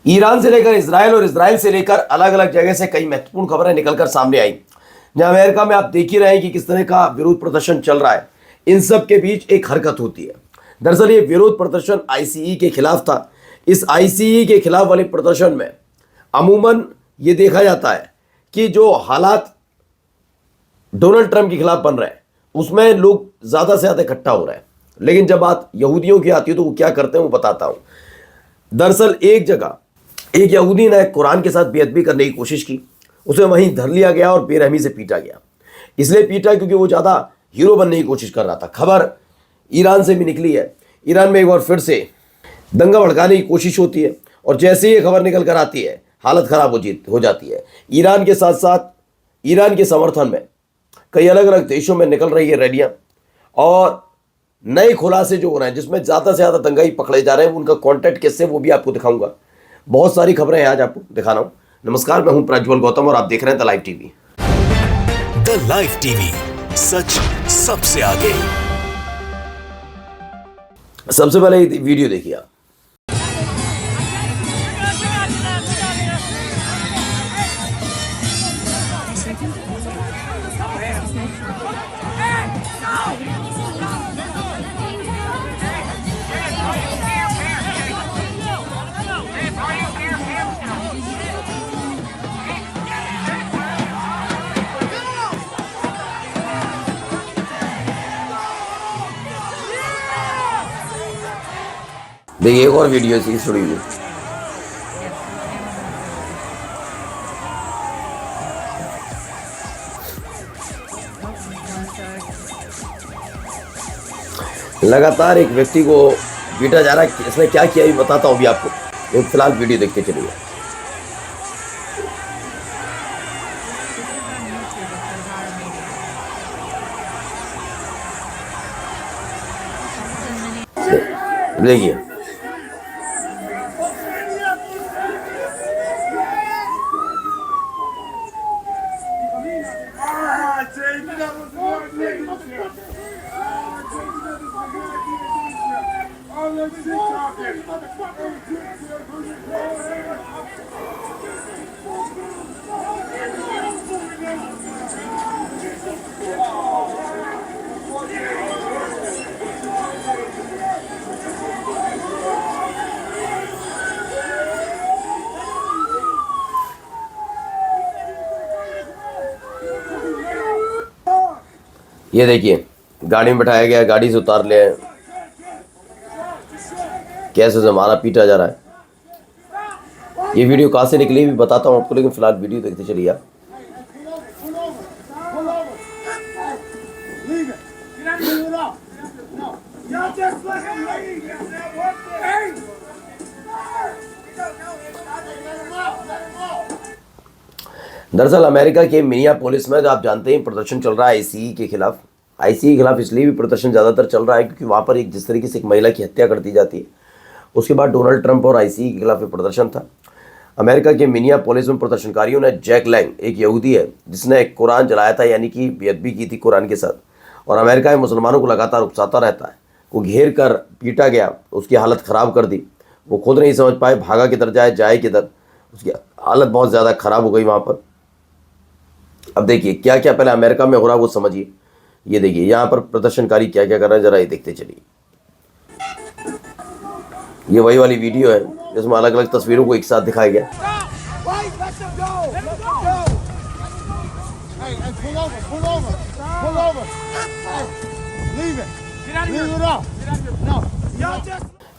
Iran से लेकर Israel और इजराइल से लेकर अलग अलग जगह से कई महत्वपूर्ण खबरें निकलकर सामने आई। जहां अमेरिका में आप देख ही रहे हैं कि किस तरह का विरोध प्रदर्शन चल रहा है। इन सब के बीच एक हरकत होती है। दरअसल ये विरोध प्रदर्शन आईसीई के खिलाफ था। इस आईसीई के खिलाफ वाले प्रदर्शन में अमूमन ये देखा जाता है कि जो हालात डोनाल्ड ट्रंप के खिलाफ बन रहे हैं उसमें लोग ज़्यादा से ज़्यादा इकट्ठा हो रहे हैं। लेकिन जब बात यहूदियों की आती है तो वो क्या करते हैं वो बताता हूँ। दरअसल एक जगह एक यहूदी ने कुरान के साथ बेअदबी करने की कोशिश की। उसे वहीं धर लिया गया और बेरहमी से पीटा गया। इसलिए पीटा क्योंकि वो ज़्यादा हीरो बनने की कोशिश कर रहा था। खबर ईरान से भी निकली है। ईरान में एक बार फिर से दंगा भड़काने की कोशिश होती है और जैसे ही ये खबर निकल कर आती है हालत ख़राब हो जाती है। ईरान के साथ साथ ईरान के समर्थन में कई अलग अलग देशों में निकल रही है रैलियाँ और नए खुलासे जो हो रहे हैं जिसमें ज़्यादा से ज़्यादा दंगाई पकड़े जा रहे हैं। उनका कॉन्टैक्ट किससे वो भी आपको दिखाऊंगा। बहुत सारी खबरें हैं आज आपको दिखा रहा हूँ। नमस्कार, मैं हूं प्रज्वल गौतम और आप देख रहे हैं the live TV. The live TV, सच सबसे आगे। सबसे पहले वीडियो देखिए आप। देखिए एक और वीडियो से जुड़ी हुई। लगातार एक व्यक्ति को पीटा जा रहा है। इसने क्या किया ये बताता हूँ भी आपको। एक फिलहाल वीडियो देख के चलिए। देखिए ये देखिए गाड़ी में बैठाया गया, गाड़ी से उतार लिया, कैसे से मारा पीटा जा रहा है। ये वीडियो कहाँ से निकली भी बताता हूँ आपको, लेकिन फिलहाल वीडियो देखते चलिए आप। दरअसल अमेरिका के मिनियापोलिस में जो आप जानते हैं प्रदर्शन चल रहा है आईसीई के खिलाफ। आईसीई के खिलाफ इसलिए भी प्रदर्शन ज़्यादातर चल रहा है क्योंकि वहाँ पर एक जिस तरीके से एक महिला की हत्या कर दी जाती है, उसके बाद डोनाल्ड ट्रंप और आईसीई के खिलाफ प्रदर्शन था। अमेरिका के मिनियापोलिस में प्रदर्शनकारियों ने जैक लैंग, एक यहूदी है जिसने कुरान जलाया था, यानी कि बेअदबी की थी कुरान के साथ और अमेरिका में मुसलमानों को लगातार उकसाता रहता है, को घेर कर पीटा गया। उसकी हालत ख़राब कर दी। वो खुद नहीं समझ पाए भागा किधर जाए किधर। उसकी हालत बहुत ज़्यादा ख़राब हो गई वहाँ पर। अब देखिए क्या क्या पहले अमेरिका में हो रहा है वो समझिए। ये देखिए यहाँ पर प्रदर्शनकारी क्या क्या कर रहे हैं, जरा ये देखते चलिए। ये वही वाली वीडियो है जिसमें अलग अलग तस्वीरों को एक साथ दिखाया गया।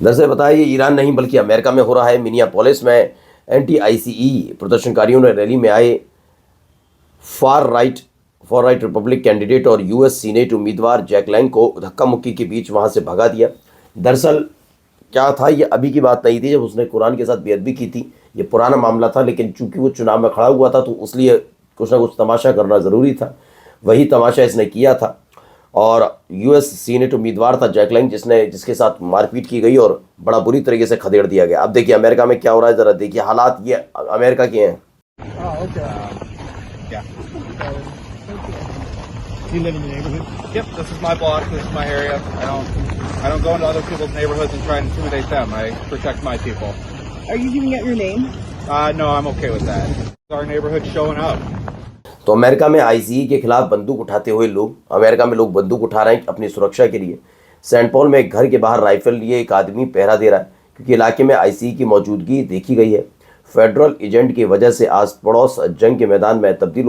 दरअसल बताया ये ईरान नहीं बल्कि अमेरिका में हो रहा है। मिनियापोलिस में एंटी आईसीई प्रदर्शनकारियों ने रैली में आए फॉर राइट रिपब्लिक कैंडिडेट और यूएस सीनेट उम्मीदवार जैक लैंग को धक्का मुक्की के बीच वहां से भगा दिया। दरअसल क्या था, ये अभी की बात नहीं थी जब उसने कुरान के साथ बेअदबी की थी। ये पुराना मामला था, लेकिन चूंकि वो चुनाव में खड़ा हुआ था तो इसलिए कुछ ना कुछ तमाशा करना ज़रूरी था। वही तमाशा इसने किया था और यूएस सीनेट उम्मीदवार था जैक लैंग जिसके साथ मारपीट की गई और बड़ा बुरी तरीके से खदेड़ दिया गया। अब देखिए अमेरिका में क्या हो रहा है, ज़रा देखिए हालात ये अमेरिका के हैं। Do you live in the neighborhood? Yep, this is my block, this is my area. I don't go into other people's neighborhoods and try and intimidate them. I protect my people. Are you giving out your name? No, I'm okay with that. Our neighborhood showing up. तो America में ICE के खिलाफ बंदूक उठाते हुए लोग, America में लोग बंदूक उठा रहे हैं अपनी सुरक्षा के लिए। सेंट पॉल में एक घर के बाहर राइफल लिए एक आदमी पहरा दे रहा है क्योंकि इलाके में आईसीई की मौजूदगी देखी गई है। फेडरल एजेंट की वजह से आस पड़ोस जंग के मैदान में तब्दील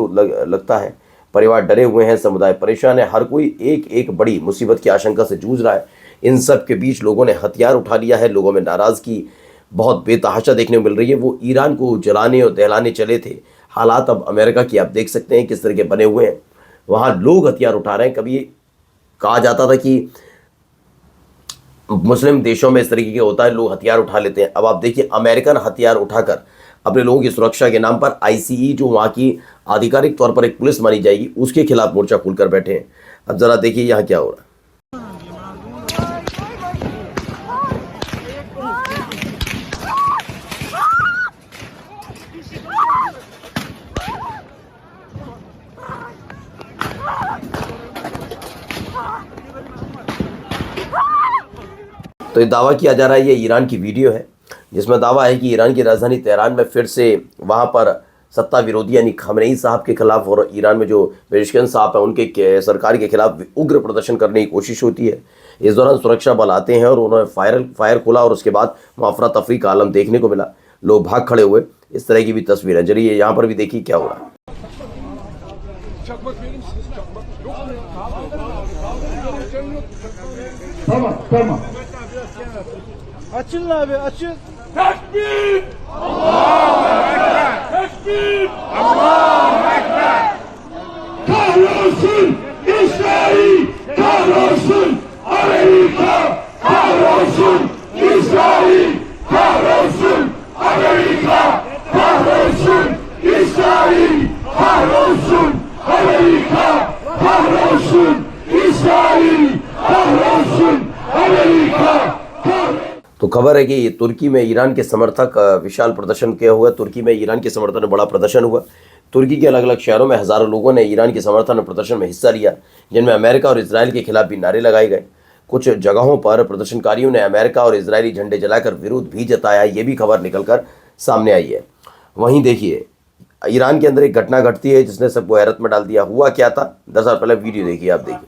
लगता है। परिवार डरे हुए हैं, समुदाय परेशान है, हर कोई एक एक बड़ी मुसीबत की आशंका से जूझ रहा है। इन सब के बीच लोगों ने हथियार उठा लिया है। लोगों में नाराजगी बहुत बेतहाशा देखने को मिल रही है। वो ईरान को जलाने और दहलाने चले थे। हालात अब अमेरिका की आप देख सकते हैं किस तरह के बने हुए हैं। वहाँ लोग हथियार उठा रहे हैं। कभी कहा जाता था कि मुस्लिम देशों में इस तरीके के होता है, लोग हथियार उठा लेते हैं। अब आप देखिए अमेरिकन हथियार उठाकर अपने लोगों की सुरक्षा के नाम पर आईसीई, जो वहाँ की आधिकारिक तौर पर एक पुलिस मानी जाएगी, उसके खिलाफ मोर्चा खोलकर बैठे हैं। अब जरा देखिए यहाँ क्या हो रहा है। तो ये दावा किया जा रहा है, ये ईरान की वीडियो है जिसमें दावा है कि ईरान की राजधानी तेहरान में फिर से वहाँ पर सत्ता विरोधी यानी खमेनी साहब के खिलाफ और ईरान में जो पेजेशकियान साहब हैं उनके सरकार के खिलाफ उग्र प्रदर्शन करने की कोशिश होती है। इस दौरान सुरक्षा बल आते हैं और उन्होंने फायर खोला और उसके बाद अफरा तफरी का आलम देखने को मिला। लोग भाग खड़े हुए। इस तरह की भी तस्वीर है। चलिए यहाँ पर भी देखिए क्या हो रहा है। Açın abi, açın. Tekbir! Allahu Ekber! Tekbir! Allahu Ekber! Kahrolsun İsrail! Kahrolsun Amerika! Kahrolsun İsrail! Kahrolsun Amerika! Kahrolsun İsrail! Kahrolsun Amerika! Kahrolsun İsrail! Kahrolsun Amerika! तो खबर है कि ये तुर्की में ईरान के समर्थक विशाल प्रदर्शन किया हुआ। तुर्की में ईरान के समर्थन में बड़ा प्रदर्शन हुआ। तुर्की के अलग अलग शहरों में हज़ारों लोगों ने ईरान के समर्थन में प्रदर्शन में हिस्सा लिया, जिनमें अमेरिका और इजराइल के खिलाफ भी नारे लगाए गए। कुछ जगहों पर प्रदर्शनकारियों ने अमेरिका और इजरायली झंडे जलाकर विरोध भी जताया। ये भी खबर निकलकर सामने आई है। वहीं देखिए ईरान के अंदर एक घटना घटती है जिसने सबको हैरत में डाल दिया। हुआ क्या था? 10 साल पहले वीडियो देखिए, आप देखिए।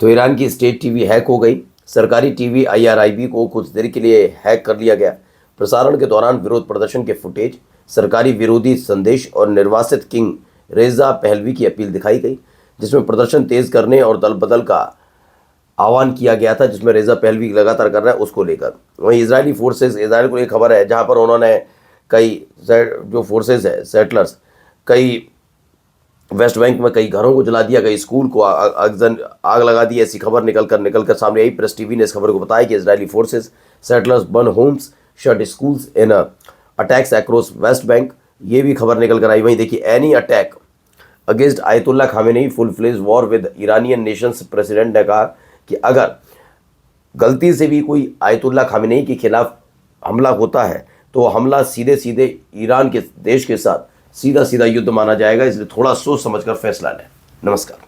तो ईरान की स्टेट टीवी हैक हो गई। सरकारी टीवी IRIB को कुछ देर के लिए हैक कर लिया गया। प्रसारण के दौरान विरोध प्रदर्शन के फुटेज, सरकारी विरोधी संदेश और निर्वासित किंग रेजा पहलवी की अपील दिखाई गई, जिसमें प्रदर्शन तेज करने और दल बदल का आह्वान किया गया था, जिसमें रेजा पहलवी लगातार कर रहा है उसको लेकर। वहीं इजरायली फोर्सेस, इजराइल को एक खबर है जहां पर उन्होंने कई जो फोर्सेस है सेटलर्स, कई वेस्ट बैंक में कई घरों को जला दिया, कई स्कूल को आग लगा दी। ऐसी खबर निकलकर सामने आई। प्रेस टीवी ने इस खबर को बताया कि Israeli forces settlers burn homes, shut schools in attacks across West Bank. ये भी खबर निकल कर आई। वहीं देखिए any attack against Ayatollah Khamenei full fledge war with Iranian nations. President ने कहा कि अगर गलती से भी कोई आयतुल्ला खामेनी के खिलाफ हमला होता है तो हमला सीधे सीधे ईरान के देश के साथ सीधा सीधा युद्ध माना जाएगा। इसलिए थोड़ा सोच समझकर फैसला लें। नमस्कार।